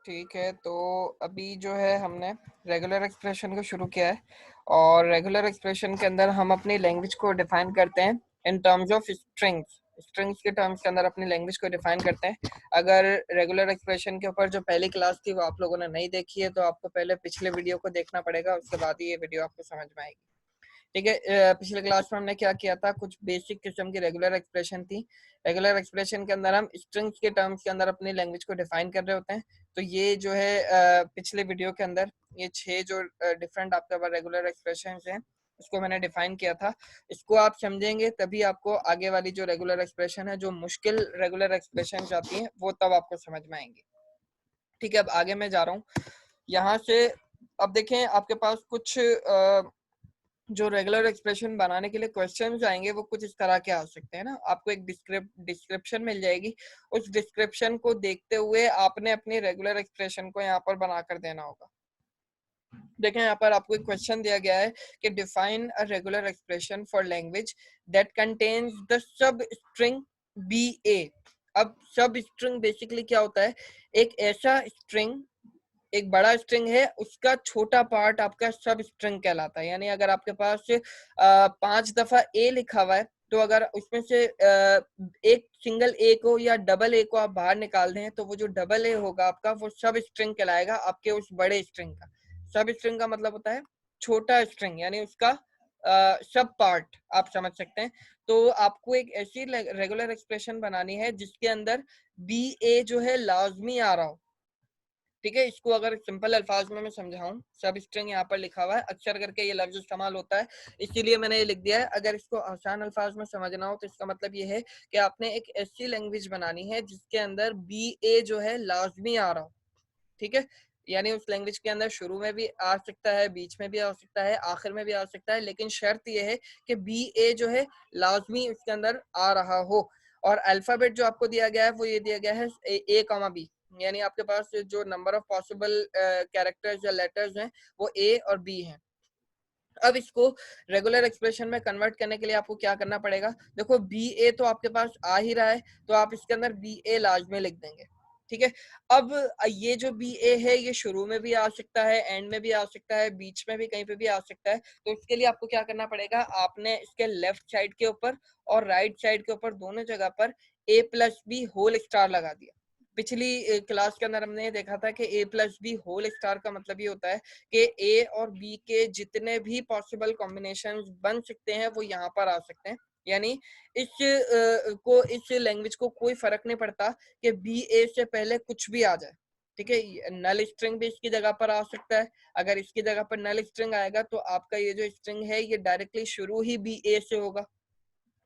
ठीक है, तो अभी जो है हमने रेगुलर एक्सप्रेशन को शुरू किया है और रेगुलर एक्सप्रेशन के अंदर हम अपनी लैंग्वेज को डिफाइन करते हैं in terms of strings. Strings के टर्म्स के अंदर अपनी लैंग्वेज को डिफाइन करते हैं। अगर रेगुलर एक्सप्रेशन के ऊपर जो पहली क्लास थी वो आप लोगों ने नहीं देखी है तो आपको पहले पिछले वीडियो को देखना पड़ेगा, उसके बाद ही ये वीडियो आपको समझ में आएगी। ठीक है, पिछले क्लास में हमने क्या किया था, कुछ बेसिक किस्म की रेगुलर एक्सप्रेशन थी। रेगुलर एक्सप्रेशन के अंदर हम स्ट्रिंग्स के टर्म्स के अंदर अपनी लैंग्वेज को डिफाइन कर रहे होते हैं। तो ये जो है पिछले वीडियो के अंदर ये 6 जो डिफरेंट आपके पास रेगुलर एक्सप्रेशन हैं उसको मैंने डिफाइन किया था। इसको आप समझेंगे तभी आपको आगे वाली जो रेगुलर एक्सप्रेशन है, जो मुश्किल रेगुलर एक्सप्रेशन आती है, वो तब आपको समझ में आएंगी। ठीक है, अब आगे मैं जा रहा हूँ यहाँ से। अब देखें आपके पास कुछ जो रेगुलर एक्सप्रेशन बनाने के लिए क्वेश्चन आएंगे वो कुछ इस तरह के आ सकते हैं ना। आपको एक डिस्क्रिप्शन मिल जाएगी, उस डिस्क्रिप्शन को देखते हुए आपने अपनी रेगुलर एक्सप्रेशन को यहाँ पर बनाकर देना होगा। देखें यहाँ पर आपको एक क्वेश्चन दिया गया है कि define a regular expression for language that contains the substring b a. अब सब स्ट्रिंग बेसिकली क्या होता है, एक ऐसा स्ट्रिंग, एक बड़ा स्ट्रिंग है उसका छोटा पार्ट आपका सब स्ट्रिंग कहलाता है। यानी अगर आपके पास 5 दफा ए लिखा हुआ है तो अगर उसमें से एक सिंगल ए को या डबल ए को आप बाहर निकाल दें तो वो जो डबल ए होगा आपका वो सब स्ट्रिंग कहलाएगा आपके उस बड़े स्ट्रिंग का। सब स्ट्रिंग का मतलब होता है छोटा स्ट्रिंग, यानी उसका सब पार्ट आप समझ सकते हैं। तो आपको एक ऐसी रेगुलर एक्सप्रेशन बनानी है जिसके अंदर बी ए जो है लाजमी आ रहा हो। ठीक है, इसको अगर सिंपल अल्फाज में मैं समझाऊं, सब स्ट्रिंग यहाँ पर लिखा हुआ है, अक्सर करके ये लफ्ज इस्तेमाल होता है इसीलिए मैंने ये लिख दिया है। अगर इसको आसान अल्फाज में समझना हो तो इसका मतलब ये है कि आपने एक ऐसी लैंग्वेज बनानी है जिसके अंदर बी ए जो है लाजमी आ रहा हो। ठीक है, यानी उस लैंग्वेज के अंदर शुरू में भी आ सकता है, बीच में भी आ सकता है, आखिर में भी आ सकता है, लेकिन शर्त यह है कि बी ए जो है लाजमी उसके अंदर आ रहा हो। और अल्फाबेट जो आपको दिया गया है वो ये दिया गया है ए कॉमा बी, यानी आपके पास जो नंबर ऑफ पॉसिबल कैरेक्टर्स या लेटर्स हैं वो ए और बी हैं। अब इसको रेगुलर एक्सप्रेशन में कन्वर्ट करने के लिए आपको क्या करना पड़ेगा, देखो बी ए तो आपके पास आ ही रहा है तो आप इसके अंदर बी ए लाजमी लिख देंगे। ठीक है, अब ये जो बी ए है ये शुरू में भी आ सकता है, एंड में भी आ सकता है, बीच में भी कहीं पे भी आ सकता है। तो इसके लिए आपको क्या करना पड़ेगा, आपने इसके लेफ्ट साइड के ऊपर और राइट साइड के ऊपर दोनों जगह पर ए प्लस बी होल स्टार लगा दिया। पिछली क्लास के अंदर हमने देखा था कि ए प्लस बी होल स्टार का मतलब ये होता है कि ए और बी के जितने भी पॉसिबल कॉम्बिनेशन बन सकते हैं वो यहाँ पर आ सकते हैं। यानी इस लैंग्वेज को कोई फर्क नहीं पड़ता कि बी ए से पहले कुछ भी आ जाए। ठीक है, नल स्ट्रिंग भी इसकी जगह पर आ सकता है। अगर इसकी जगह पर नल स्ट्रिंग आएगा तो आपका ये जो स्ट्रिंग है ये डायरेक्टली शुरू ही बी ए से होगा।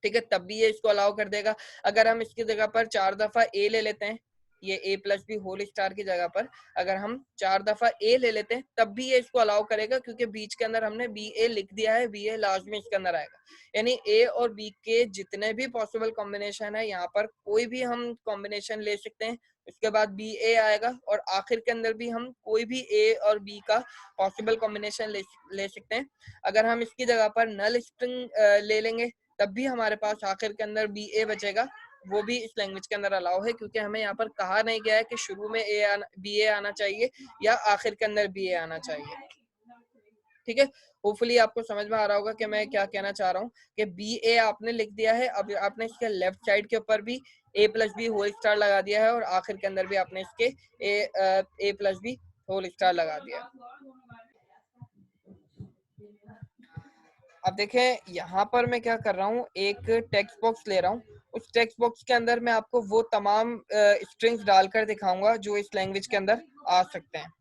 ठीक है, तब भी ये इसको अलाउ कर देगा। अगर हम इसकी जगह पर 4 दफा ए ले लेते हैं, ये ए प्लस बी होल स्टार की जगह पर अगर हम 4 दफा ए ले लेते हैं तब भी ये इसको अलाउ करेगा, क्योंकि बीच के अंदर हमने बी ए लिख दिया है, बी ए लास्ट में इसके अंदर आएगा। यानी ए और बी के जितने भी पॉसिबल कॉम्बिनेशन है यहाँ पर कोई भी हम कॉम्बिनेशन ले सकते हैं, उसके बाद बी ए आएगा और आखिर के अंदर भी हम कोई भी ए और बी का पॉसिबल कॉम्बिनेशन ले सकते हैं। अगर हम इसकी जगह पर नल स्ट्रिंग ले लेंगे तब भी हमारे पास आखिर के अंदर बी ए बचेगा, वो भी इस लैंग्वेज के अंदर अलाउ है, क्योंकि हमें यहाँ पर कहा नहीं गया है कि शुरू में बी ए आना चाहिए या आखिर के अंदर बी ए आना चाहिए। ठीक है, होपफुली आपको समझ में आ रहा होगा कि मैं क्या कहना चाह रहा हूँ कि बी ए आपने लिख दिया है, अब आपने इसके लेफ्ट साइड के ऊपर भी ए प्लस बी होल स्टार लगा दिया है और आखिर के अंदर भी आपने इसके ए प्लस बी होल स्टार लगा दिया है। अब देखें यहाँ पर मैं क्या कर रहा हूँ, एक टेक्स्ट बॉक्स ले रहा हूँ, उस टेक्स्ट बॉक्स के अंदर मैं आपको वो तमाम स्ट्रिंग्स डालकर दिखाऊंगा जो इस लैंग्वेज के अंदर आ सकते हैं।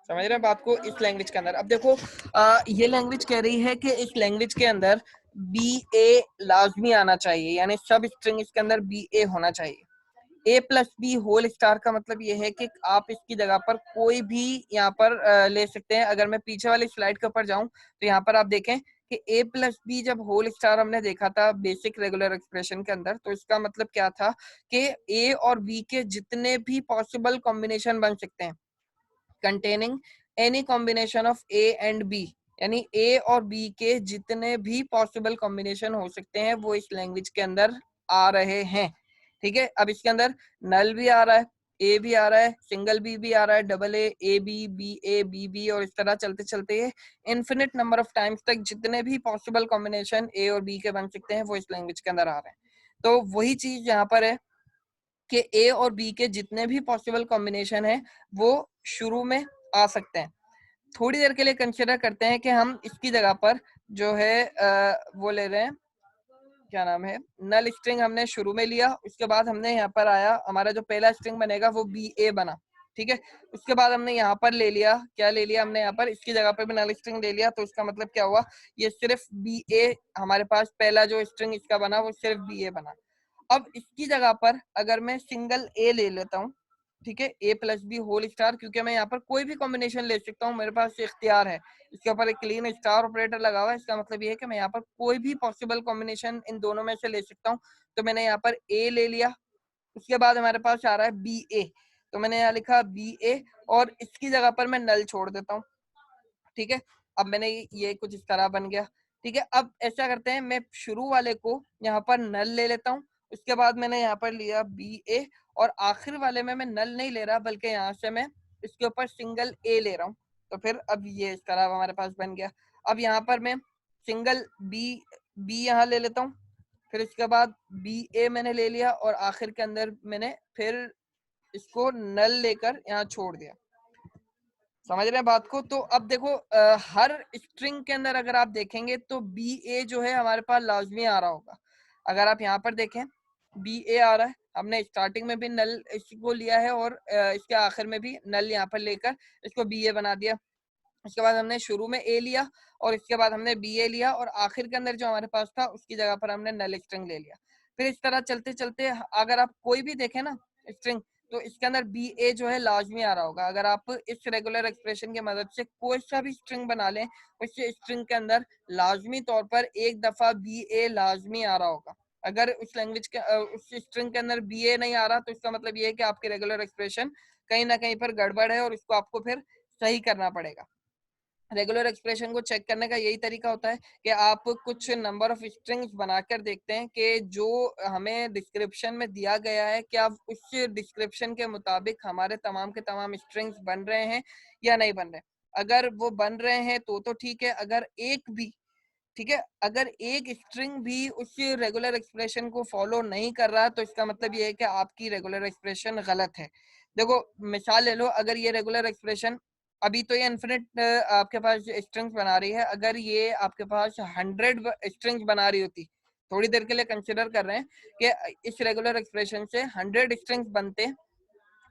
समझ रहे हैं बात को, इस लैंग्वेज के अंदर। अब देखो ये लैंग्वेज कह रही है कि इस लैंग्वेज के अंदर बी ए लाजमी आना चाहिए, यानी सब स्ट्रिंग इसके अंदर बी ए होना चाहिए। ए प्लस बी होल स्टार का मतलब ये है कि आप इसकी जगह पर कोई भी यहाँ पर ले सकते हैं। अगर मैं पीछे वाली स्लाइड के ऊपर जाऊं तो यहाँ पर आप देखें कि ए प्लस बी जब होल स्टार हमने देखा था बेसिक रेगुलर एक्सप्रेशन के अंदर, तो इसका मतलब क्या था कि ए और बी के जितने भी पॉसिबल कॉम्बिनेशन बन सकते हैं, containing any combination of A and B, यानी ए और बी के जितने भी पॉसिबल कॉम्बिनेशन हो सकते हैं वो इस लैंग्वेज के अंदर आ रहे हैं। ठीक है, अब इसके अंदर नल भी आ रहा है, ए भी आ रहा है, सिंगल बी भी आ रहा है, डबल ए बी बी और इस तरह चलते चलते ये इन्फिनिट नंबर ऑफ टाइम्स तक जितने भी पॉसिबल कॉम्बिनेशन ए और बी के बन सकते हैं वो इस लैंग्वेज के अंदर आ रहे हैं। तो वही चीज यहाँ पर है कि ए और बी के जितने भी पॉसिबल कॉम्बिनेशन है वो शुरू में आ सकते हैं। थोड़ी देर के लिए कंसिडर करते हैं कि हम इसकी जगह पर जो है वो ले रहे हैं, क्या नाम है, नल स्ट्रिंग हमने शुरू में लिया, उसके बाद हमने यहाँ पर आया, हमारा जो पहला स्ट्रिंग बनेगा वो बी ए बना, ठीक है। उसके बाद हमने यहाँ पर ले लिया, क्या ले लिया हमने यहाँ पर, इसकी जगह पर भी नल स्ट्रिंग ले लिया, तो इसका मतलब क्या हुआ, ये सिर्फ बी ए हमारे पास पहला जो स्ट्रिंग इसका बना वो सिर्फ बी ए बना। अब इसकी जगह पर अगर मैं सिंगल ए ले लेता हूँ, ठीक है, ए प्लस बी होल स्टार, क्योंकि मैं यहाँ पर कोई भी कॉम्बिनेशन ले सकता हूँ, मेरे पास इख्तियार है, इसके ऊपर एक क्लीन स्टार ऑपरेटर लगा हुआ है, इसका मतलब ये है कि मैं यहाँ पर कोई भी पॉसिबल कॉम्बिनेशन इन दोनों में से ले सकता हूँ। तो मैंने यहाँ पर ए ले लिया, उसके बाद हमारे पास आ रहा है बी ए, तो मैंने यहाँ लिखा बी ए और इसकी जगह पर मैं नल छोड़ देता हूँ, ठीक है। अब मैंने ये कुछ इस तरह बन गया, ठीक है। अब ऐसा करते हैं, मैं शुरू वाले को यहाँ पर नल ले लेता हूँ, उसके बाद मैंने यहाँ पर लिया बी ए और आखिर वाले में मैं नल नहीं ले रहा बल्कि यहाँ से मैं इसके ऊपर सिंगल ए ले रहा हूँ, तो फिर अब ये इस तरह हमारे पास बन गया। अब यहाँ पर मैं सिंगल बी बी यहाँ ले लेता हूँ, फिर इसके बाद बी ए मैंने ले लिया और आखिर के अंदर मैंने फिर इसको नल लेकर यहाँ छोड़ दिया। समझ रहे हैं बात को? तो अब देखो हर स्ट्रिंग के अंदर अगर आप देखेंगे तो बी ए जो है हमारे पास लाजमी आ रहा होगा। अगर आप यहाँ पर देखें बी ए आ रहा है, हमने स्टार्टिंग में भी नल इसको लिया है और इसके आखिर में भी नल यहाँ पर लेकर इसको बी ए बना दिया। उसके बाद हमने शुरू में ए लिया और इसके बाद हमने बी ए लिया और आखिर के अंदर जो हमारे पास था उसकी जगह पर हमने नल स्ट्रिंग ले लिया। फिर इस तरह चलते चलते अगर आप कोई भी देखें ना स्ट्रिंग, तो इसके अंदर बी ए जो है लाजमी आ रहा होगा। अगर आप इस रेगुलर एक्सप्रेशन की मदद से कोई सा भी स्ट्रिंग बना लें, उस स्ट्रिंग के अंदर लाजमी तौर पर एक दफा बी ए लाजमी आ रहा होगा। अगर उस लैंग्वेज के उस स्ट्रिंग के अंदर बी ए नहीं आ रहा तो इसका मतलब ये है कि आपके रेगुलर एक्सप्रेशन कहीं ना कहीं पर गड़बड़ है और इसको आपको फिर सही करना पड़ेगा। रेगुलर एक्सप्रेशन को चेक करने का यही तरीका होता है कि आप कुछ नंबर ऑफ स्ट्रिंग्स बनाकर देखते हैं कि जो हमें डिस्क्रिप्शन में दिया गया है क्या उस डिस्क्रिप्शन के मुताबिक हमारे तमाम के तमाम स्ट्रिंग्स बन रहे हैं या नहीं बन रहे। अगर वो बन रहे हैं तो ठीक है, अगर एक भी, ठीक है, अगर एक स्ट्रिंग भी उस रेगुलर एक्सप्रेशन को फॉलो नहीं कर रहा तो इसका मतलब ये है कि आपकी रेगुलर एक्सप्रेशन गलत है। देखो मिसाल ले लो, अगर ये रेगुलर एक्सप्रेशन अभी तो ये इन्फिनिट आपके पास स्ट्रिंग्स बना रही है, अगर ये आपके पास 100 स्ट्रिंग्स बना रही होती, थोड़ी देर के लिए कंसिडर कर रहे हैं कि इस रेगुलर एक्सप्रेशन से 100 स्ट्रिंग्स बनते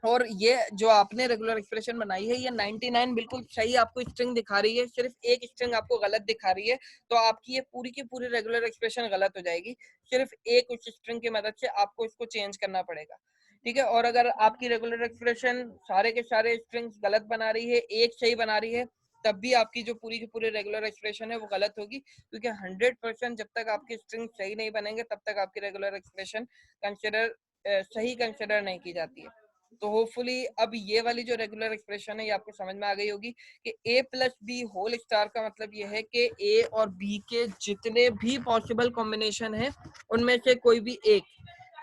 और ये जो आपने रेगुलर एक्सप्रेशन बनाई है ये 99 बिल्कुल सही आपको स्ट्रिंग दिखा रही है, सिर्फ एक स्ट्रिंग आपको गलत दिखा रही है, तो आपकी ये पूरी की पूरी रेगुलर एक्सप्रेशन गलत हो जाएगी। सिर्फ एक उस स्ट्रिंग की मदद से आपको इसको चेंज करना पड़ेगा, ठीक है। और अगर आपकी रेगुलर एक्सप्रेशन सारे के सारे स्ट्रिंग्स गलत बना रही है, एक सही बना रही है, तब भी आपकी जो पूरी की पूरी रेगुलर एक्सप्रेशन है वो गलत होगी, क्योंकि 100% जब तक आपके स्ट्रिंग सही नहीं बनेंगे तब तक आपकी रेगुलर एक्सप्रेशन कंसिडर सही कंसिडर नहीं की जाती है। तो होपफुली अब ये वाली जो रेगुलर एक्सप्रेशन है ये आपको समझ में आ गई होगी कि a plus B whole star का मतलब ये है कि a और b के जितने भी पॉसिबल कॉम्बिनेशन है उनमें से कोई भी एक,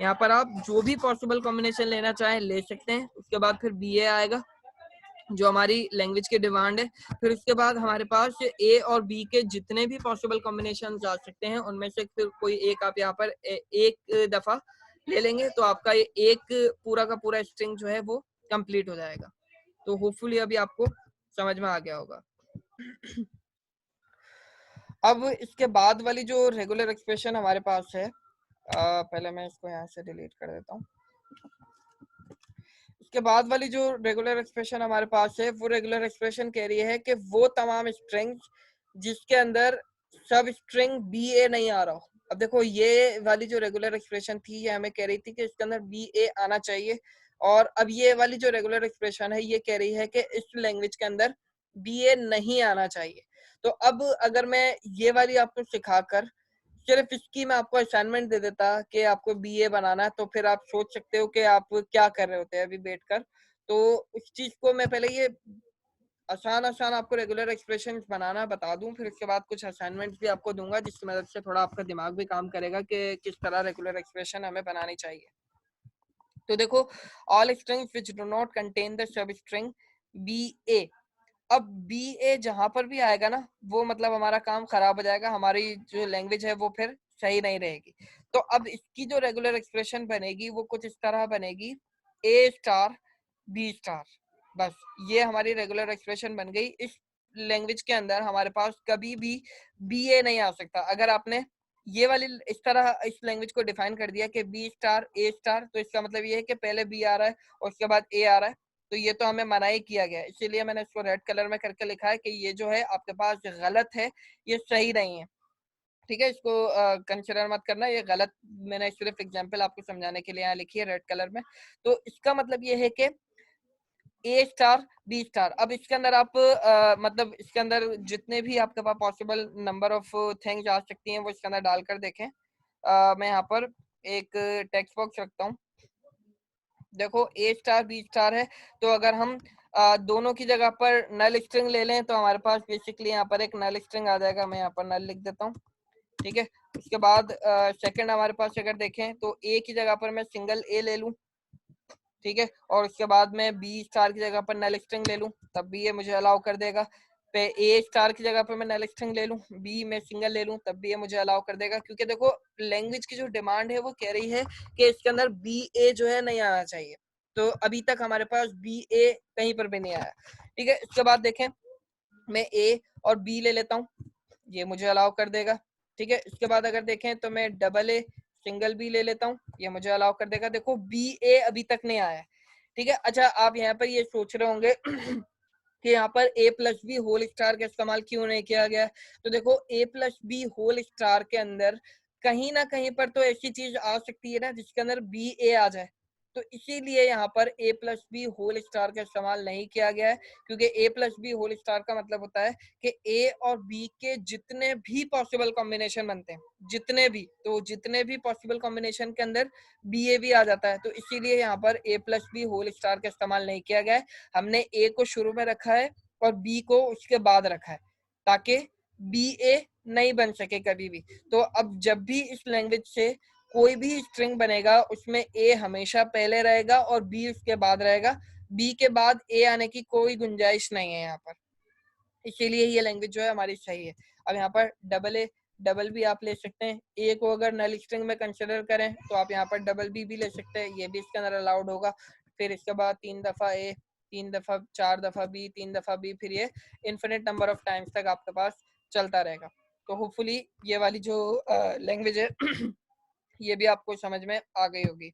यहाँ पर आप जो भी पॉसिबल कॉम्बिनेशन लेना चाहें ले सकते हैं। उसके बाद फिर बी ए आएगा जो हमारी लैंग्वेज की डिमांड है, फिर उसके बाद हमारे पास ए और बी के जितने भी पॉसिबल कॉम्बिनेशन आ सकते हैं उनमें से फिर कोई एक आप यहाँ पर एक दफा ले लेंगे तो आपका ये एक पूरा का पूरा स्ट्रिंग जो है वो कंप्लीट हो जाएगा। तो होपफुली अभी आपको समझ में आ गया होगा। अब इसके बाद वाली जो रेगुलर एक्सप्रेशन हमारे पास है, पहले मैं इसको यहाँ से डिलीट कर देता हूँ। इसके बाद वाली जो रेगुलर एक्सप्रेशन हमारे पास है वो रेगुलर एक्सप्रेशन कह रही है कि वो तमाम स्ट्रिंग्स जिसके अंदर सब स्ट्रिंग बी ए नहीं आ रहा हो। अब देखो ये वाली जो रेगुलर एक्सप्रेशन थी ये हमें कह रही थी कि इसके अंदर बी ए आना चाहिए, और अब ये वाली जो रेगुलर एक्सप्रेशन है ये कह रही है कि इस लैंग्वेज के अंदर बी ए नहीं आना चाहिए। तो अब अगर मैं ये वाली आपको सिखाकर सिर्फ इसकी मैं आपको असाइनमेंट दे देता कि आपको बीए बनाना है, तो फिर आप सोच सकते हो कि आप क्या कर रहे होते हैं अभी बैठकर। तो उस चीज को मैं पहले ये आसान आसान आपको रेगुलर एक्सप्रेशन बनाना बता दूं, फिर उसके बाद कुछ असाइनमेंट्स भी आपको दूंगा जिसकी मदद से थोड़ा आपका दिमाग भी काम करेगा कि किस तरह रेगुलर एक्सप्रेशन हमें बनानी चाहिए। तो देखो all strings which do not contain the substring b a, अब बी ए जहां पर भी आएगा ना वो मतलब हमारा काम खराब हो जाएगा, हमारी जो लैंग्वेज है वो फिर सही नहीं रहेगी। तो अब इसकी जो रेगुलर एक्सप्रेशन बनेगी वो कुछ इस तरह बनेगी, ए स्टार बी स्टार, बस ये हमारी रेगुलर एक्सप्रेशन बन गई। इस लैंग्वेज के अंदर हमारे पास कभी भी बी ए नहीं आ सकता। अगर आपने ये वाली इस तरह इस लैंग्वेज को डिफाइन कर दिया कि बी स्टार ए स्टार, तो इसका मतलब ये है कि पहले बी आ रहा है और उसके बाद ए आ रहा है, तो ये तो हमें मना ही किया गया है। इसीलिए मैंने इसको रेड कलर में करके लिखा है कि ये जो है आपके पास गलत है, ये सही नहीं है। ठीक है, इसको कंसिडर मत करना, ये गलत, मैंने सिर्फ एग्जांपल आपको समझाने के लिए यहाँ लिखी है रेड कलर में। तो इसका मतलब ये है कि ए स्टार बी स्टार, अब इसके अंदर आप मतलब इसके अंदर जितने भी आपके पास पॉसिबल नंबर ऑफ थिंग्स आ सकती हैं वो इसके अंदर डालकर देखें। मैं यहाँ पर एक टेक्स्ट बॉक्स रखता हूँ। देखो ए स्टार बी स्टार है, तो अगर हम दोनों की जगह पर नल स्ट्रिंग ले लें तो हमारे पास बेसिकली यहाँ पर एक नल स्ट्रिंग आ जाएगा। मैं यहाँ पर नल लिख देता हूँ। ठीक है, उसके बाद सेकंड हमारे पास अगर देखें तो ए की जगह पर मैं सिंगल ए ले लूँ। ठीक है, और उसके बाद मैं बी स्टार की जगह पर नल स्ट्रिंग ले लूँ, तब भी ये मुझे अलाउ कर देगा। पे ए स्टार की जगह पर मैं नल स्ट्रिंग ले लूँ, बी में सिंगल ले लूँ, तब भी ये मुझे अलाउ कर देगा। क्योंकि देखो लैंग्वेज की जो डिमांड है वो कह रही है कि इसके अंदर बी ए जो है नहीं आना चाहिए, तो अभी तक हमारे पास बी ए कहीं पर भी नहीं आया। ठीक है, इसके बाद देखें मैं ए और बी ले लेता हूँ, ये मुझे अलाउ कर देगा। ठीक है, इसके बाद अगर देखें तो मैं डबल ए सिंगल बी ले लेता हूँ, ये मुझे अलाउ कर देगा। देखो बी ए अभी तक नहीं आया है। ठीक है, अच्छा आप यहाँ पर ये सोच रहे होंगे कि यहाँ पर ए प्लस बी होल स्टार का इस्तेमाल क्यों नहीं किया गया है। तो देखो ए प्लस बी होल स्टार के अंदर कहीं ना कहीं पर तो ऐसी चीज आ सकती है ना जिसके अंदर बी ए आ जाए, तो इसीलिए यहाँ पर ए प्लस बी होल स्टार का इस्तेमाल नहीं किया गया है। क्योंकि ए प्लस बी होल स्टार का मतलब होता है कि ए और बी के जितने भी पॉसिबल कॉम्बिनेशन बनते हैं, जितने भी, तो जितने भी पॉसिबल कॉम्बिनेशन के अंदर बी ए भी आ जाता है, तो इसीलिए यहाँ पर ए प्लस बी होल स्टार का इस्तेमाल नहीं किया गया है। हमने ए को शुरू में रखा है और बी को उसके बाद रखा है, ताकि बी ए नहीं बन सके कभी भी। तो अब जब भी इस लैंग्वेज से कोई भी स्ट्रिंग बनेगा उसमें ए हमेशा पहले रहेगा और बी उसके बाद रहेगा, बी के बाद ए आने की कोई गुंजाइश नहीं है यहाँ पर, इसीलिए ये लैंग्वेज जो है हमारी सही है। अब यहाँ पर डबल ए डबल बी आप ले सकते हैं, ए को अगर नल स्ट्रिंग में कंसिडर करें तो आप यहाँ पर डबल बी भी ले सकते हैं, ये भी इसके अंदर अलाउड होगा। फिर इसके बाद 3 दफा ए, 3 दफा 4 दफा बी, 3 दफा बी, फिर ये इन्फिनिट नंबर ऑफ टाइम्स तक आपके पास चलता रहेगा। तो होपफुली ये वाली जो लैंग्वेज है ये भी आपको समझ में आ गई होगी।